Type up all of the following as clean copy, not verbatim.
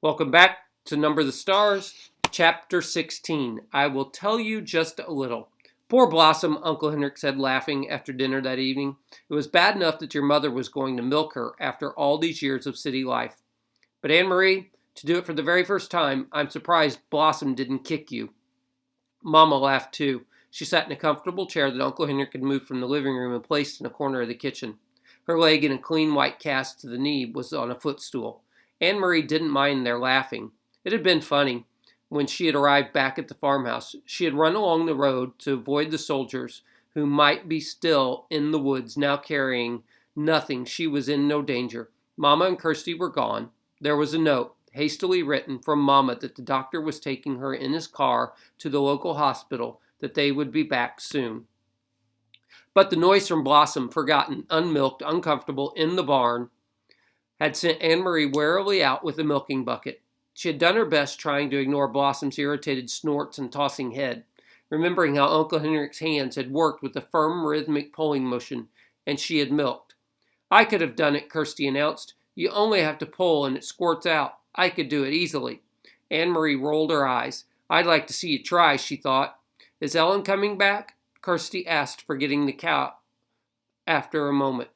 Welcome back to Number the Stars, Chapter 16. I will tell you just a little. Poor Blossom, Uncle Henrik said, laughing after dinner that evening. It was bad enough that your mother was going to milk her after all these years of city life. But Anne-Marie, to do it for the very first time, I'm surprised Blossom didn't kick you. Mama laughed too. She sat in a comfortable chair that Uncle Henrik had moved from the living room and placed in a corner of the kitchen. Her leg, in a clean white cast to the knee, was on a footstool. Anne-Marie didn't mind their laughing. It had been funny. When she had arrived back at the farmhouse, she had run along the road to avoid the soldiers who might be still in the woods, now carrying nothing. She was in no danger. Mama and Kirsty were gone. There was a note, hastily written from Mama, that the doctor was taking her in his car to the local hospital, that they would be back soon. But the noise from Blossom, forgotten, unmilked, uncomfortable, in the barn, had sent Anne-Marie warily out with a milking bucket. She had done her best trying to ignore Blossom's irritated snorts and tossing head, remembering how Uncle Henrik's hands had worked with a firm, rhythmic pulling motion, and she had milked. I could have done it, Kirsty announced. You only have to pull and it squirts out. I could do it easily. Anne-Marie rolled her eyes. I'd like to see you try, she thought. Is Ellen coming back? Kirsty asked, forgetting the cow after a moment.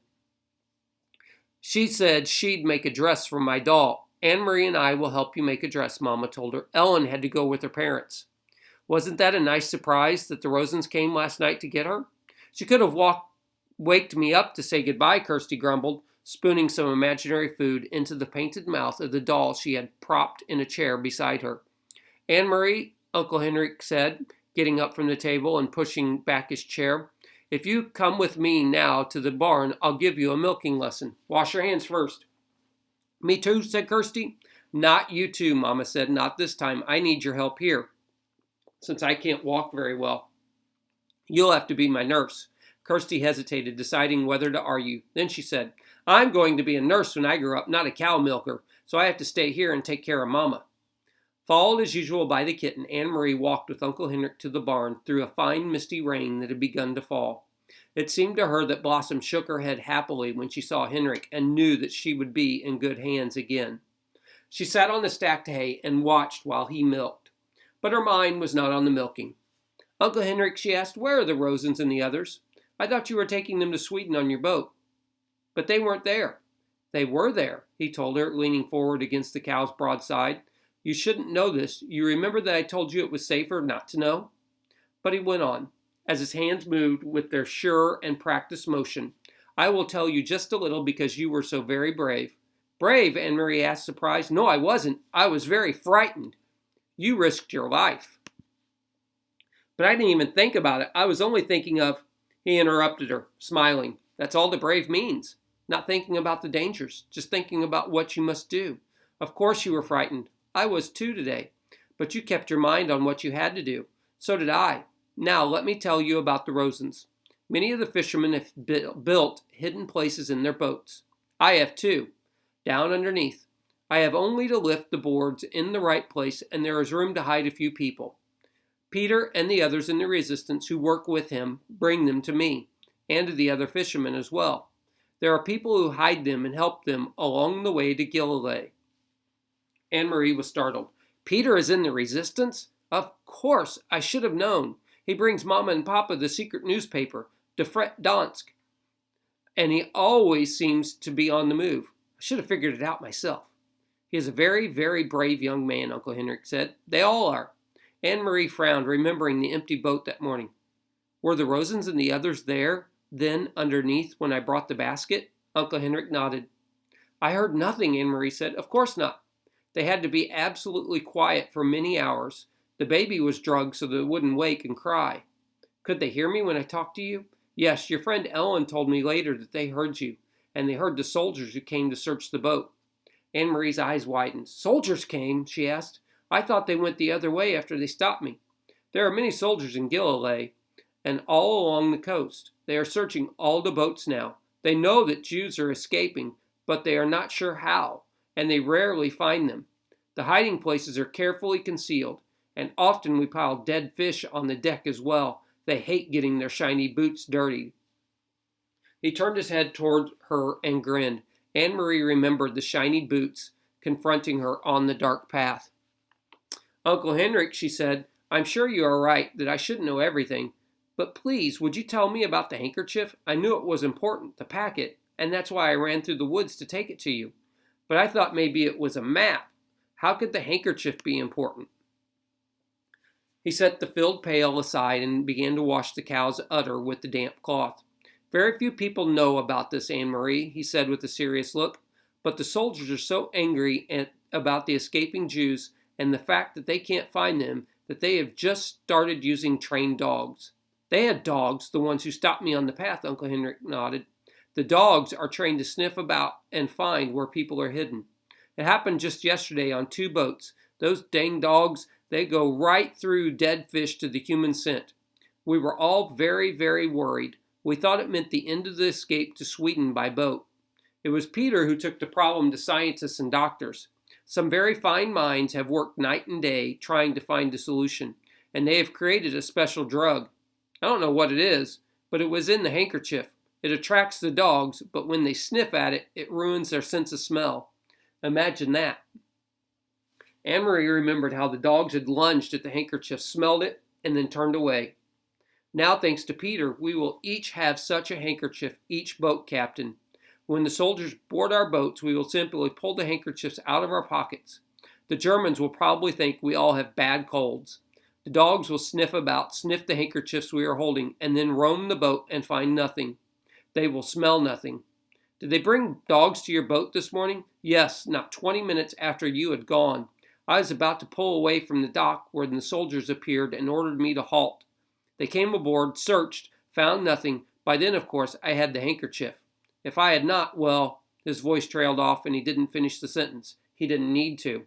She said she'd make a dress for my doll. Anne-Marie and I will help you make a dress, Mama told her. Ellen had to go with her parents. Wasn't that a nice surprise that the Rosens came last night to get her? She could have waked me up to say goodbye, Kirsty grumbled, spooning some imaginary food into the painted mouth of the doll she had propped in a chair beside her. Anne-Marie, Uncle Henrik said, getting up from the table and pushing back his chair. If you come with me now to the barn, I'll give you a milking lesson. Wash your hands first. Me too, said Kirsty. Not you too, Mama said. Not this time. I need your help here, since I can't walk very well. You'll have to be my nurse. Kirsty hesitated, deciding whether to argue. Then she said, I'm going to be a nurse when I grow up, not a cow milker, so I have to stay here and take care of Mama. Followed as usual by the kitten, Anne-Marie walked with Uncle Henrik to the barn through a fine misty rain that had begun to fall. It seemed to her that Blossom shook her head happily when she saw Henrik and knew that she would be in good hands again. She sat on the stacked hay and watched while he milked. But her mind was not on the milking. Uncle Henrik, she asked, where are the Rosens and the others? I thought you were taking them to Sweden on your boat. But they weren't there. They were there, he told her, leaning forward against the cow's broadside. You shouldn't know this. You remember that I told you it was safer not to know? But he went on, as his hands moved with their sure and practiced motion. I will tell you just a little because you were so very brave. Brave? Anne-Marie asked, surprised. No, I wasn't. I was very frightened. You risked your life. But I didn't even think about it. I was only thinking of... He interrupted her, smiling. That's all the brave means. Not thinking about the dangers, just thinking about what you must do. Of course you were frightened. I was too today. But you kept your mind on what you had to do. So did I. Now let me tell you about the Rosens. Many of the fishermen have built hidden places in their boats. I have too. Down underneath. I have only to lift the boards in the right place and there is room to hide a few people. Peter and the others in the resistance who work with him bring them to me, and to the other fishermen as well. There are people who hide them and help them along the way to Galilee. Anne-Marie was startled. Peter is in the resistance? Of course, I should have known. He brings Mama and Papa the secret newspaper, De Fret Dansk, and he always seems to be on the move. I should have figured it out myself. He is a very, very brave young man, Uncle Henrik said. They all are. Anne-Marie frowned, remembering the empty boat that morning. Were the Rosens and the others there, then, underneath, when I brought the basket? Uncle Henrik nodded. I heard nothing, Anne-Marie said. Of course not. They had to be absolutely quiet for many hours. The baby was drugged so that it wouldn't wake and cry. Could they hear me when I talked to you? Yes, your friend Ellen told me later that they heard you, and they heard the soldiers who came to search the boat. Anne-Marie's eyes widened. Soldiers came, she asked. I thought they went the other way after they stopped me. There are many soldiers in Galilee and all along the coast. They are searching all the boats now. They know that Jews are escaping, but they are not sure how, and they rarely find them. The hiding places are carefully concealed, and often we pile dead fish on the deck as well. They hate getting their shiny boots dirty. He turned his head toward her and grinned. Anne-Marie remembered the shiny boots confronting her on the dark path. "Uncle Henrik," she said, "I'm sure you are right that I shouldn't know everything. But please, would you tell me about the handkerchief? I knew it was important, the packet, and that's why I ran through the woods to take it to you. But I thought maybe it was a map. How could the handkerchief be important?" He set the filled pail aside and began to wash the cow's udder with the damp cloth. "Very few people know about this, Anne-Marie," he said with a serious look, "but the soldiers are so angry about the escaping Jews and the fact that they can't find them that they have just started using trained dogs." "They had dogs, the ones who stopped me on the path," Uncle Henrik nodded. "The dogs are trained to sniff about and find where people are hidden. It happened just yesterday on 2 boats. Those dang dogs, they go right through dead fish to the human scent. We were all very, very worried. We thought it meant the end of the escape to Sweden by boat. It was Peter who took the problem to scientists and doctors. Some very fine minds have worked night and day trying to find a solution, and they have created a special drug. I don't know what it is, but it was in the handkerchief. It attracts the dogs, but when they sniff at it, it ruins their sense of smell. Imagine that." Anne-Marie remembered how the dogs had lunged at the handkerchief, smelled it, and then turned away. "Now, thanks to Peter, we will each have such a handkerchief, each boat captain. When the soldiers board our boats, we will simply pull the handkerchiefs out of our pockets. The Germans will probably think we all have bad colds. The dogs will sniff about, sniff the handkerchiefs we are holding, and then roam the boat and find nothing. They will smell nothing. Did they bring dogs to your boat this morning?" "Yes, not 20 minutes after you had gone. I was about to pull away from the dock when the soldiers appeared and ordered me to halt. They came aboard, searched, found nothing. By then, of course, I had the handkerchief. If I had not, well," his voice trailed off and he didn't finish the sentence. He didn't need to.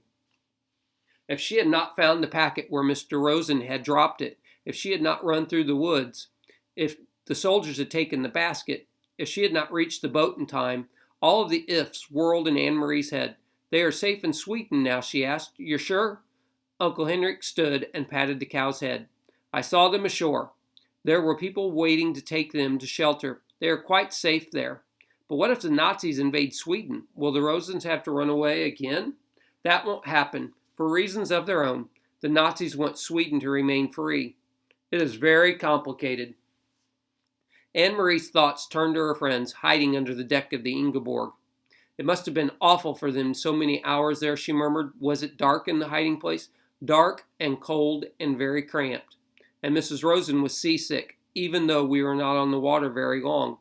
"If she had not found the packet where Mr. Rosen had dropped it, if she had not run through the woods, if the soldiers had taken the basket, if she had not reached the boat in time," all of the ifs whirled in Anne-Marie's head. "They are safe in Sweden now," she asked. "You're sure?" Uncle Henrik stood and patted the cow's head. "I saw them ashore. There were people waiting to take them to shelter. They are quite safe there. But what if the Nazis invade Sweden? Will the Rosens have to run away again?" "That won't happen. For reasons of their own, the Nazis want Sweden to remain free. It is very complicated." Anne-Marie's thoughts turned to her friends hiding under the deck of the Ingeborg. "It must have been awful for them so many hours there," she murmured. "Was it dark in the hiding place?" "Dark and cold and very cramped. And Mrs. Rosen was seasick, even though we were not on the water very long.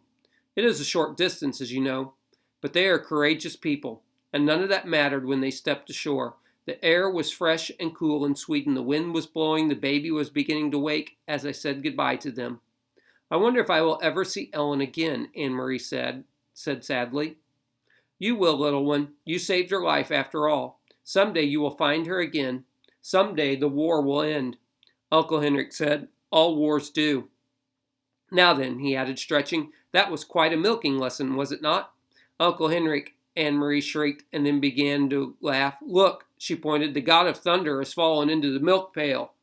It is a short distance, as you know. But they are courageous people, and none of that mattered when they stepped ashore. The air was fresh and cool in Sweden. The wind was blowing. The baby was beginning to wake as I said goodbye to them." "I wonder if I will ever see Ellen again," Anne-Marie said sadly. "You will, little one. You saved her life after all. Someday you will find her again. Someday the war will end." Uncle Henrik said, "All wars do." "Now then," he added, stretching, "that was quite a milking lesson, was it not?" "Uncle Henrik," Anne-Marie shrieked, and then began to laugh. "Look," she pointed, "the god of thunder has fallen into the milk pail."